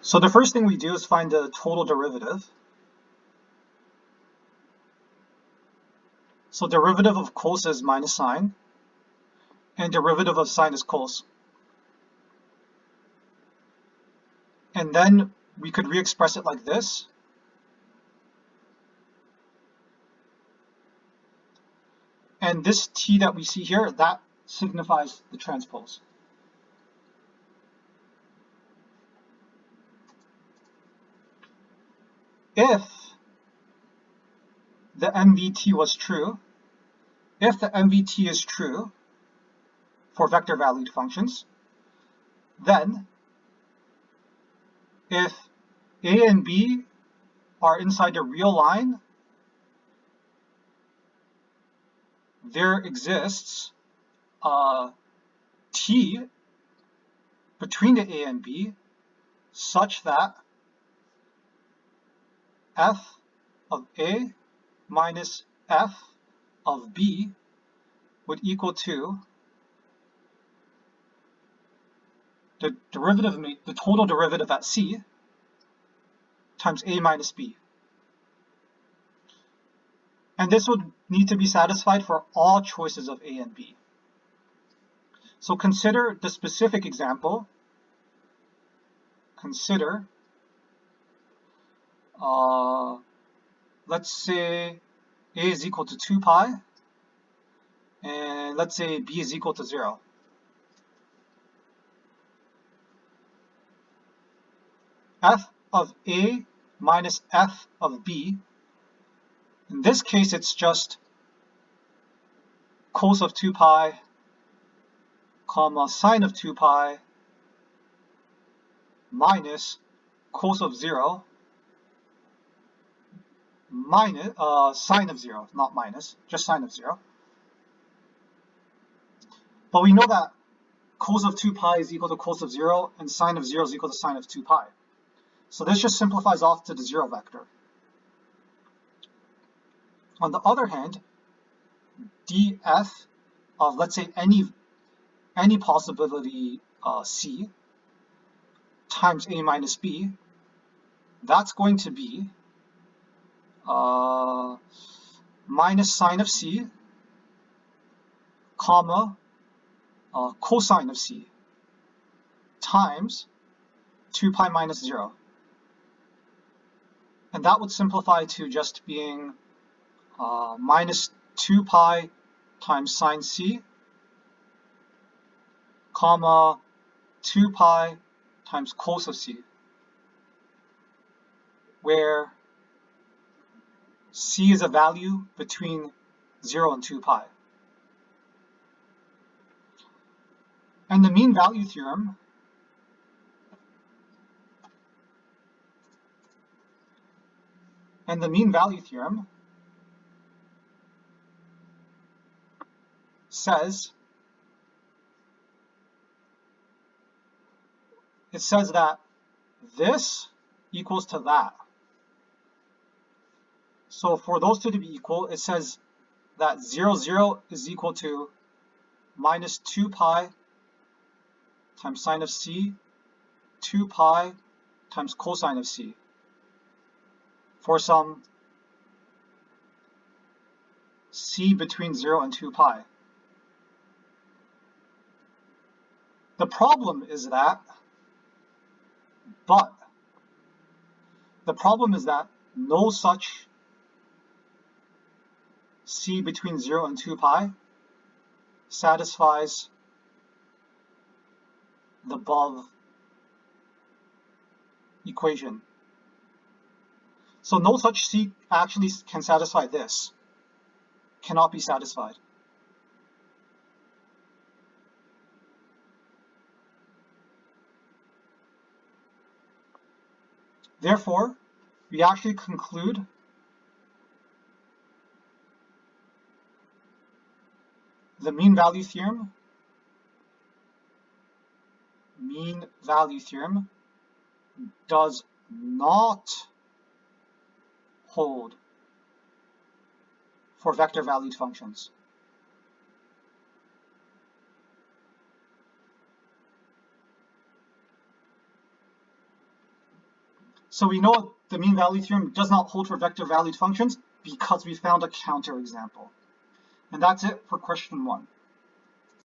So the first thing we do is find the total derivative. So derivative of cos is minus sine, and derivative of sine is cos. And then we could re-express it like this. And this t that we see here, that signifies the transpose. If the MVT was true, if the MVT is true for vector valued functions, then if A and B are inside a real line, there exists T between the A and B such that f of A minus f of B would equal to the derivative, the total derivative at C times A minus B. And this would need to be satisfied for all choices of A and B. So consider the specific example. Consider, let's say A is equal to 2 pi, and let's say B is equal to 0. F of A minus f of B, in this case it's just cos of 2 pi comma sine of 2 pi minus cos of 0 minus sine of 0, not minus, just sine of 0. But we know that cos of 2 pi is equal to cos of 0 and sine of 0 is equal to sine of 2 pi. So this just simplifies off to the 0 vector. On the other hand, df of, let's say, any possibility C times A minus B, that's going to be minus sine of C comma cosine of C times 2 pi minus 0. And that would simplify to just being minus 2 pi times sine C comma 2 pi times cos of C, where C is a value between 0 and 2 pi. And the mean value theorem says that this equals to that. So for those two to be equal, it says that 0, 0 is equal to minus 2 pi times sine of C, 2 pi times cosine of C for some C between 0 and 2 pi. The problem is that no such C between 0 and 2 pi satisfies the above equation. So no such C actually can satisfy this, cannot be satisfied. Therefore, we actually conclude the mean value theorem does not hold for vector valued functions. So we know the mean value theorem does not hold for vector valued functions because we found a counterexample. And that's it for question 1.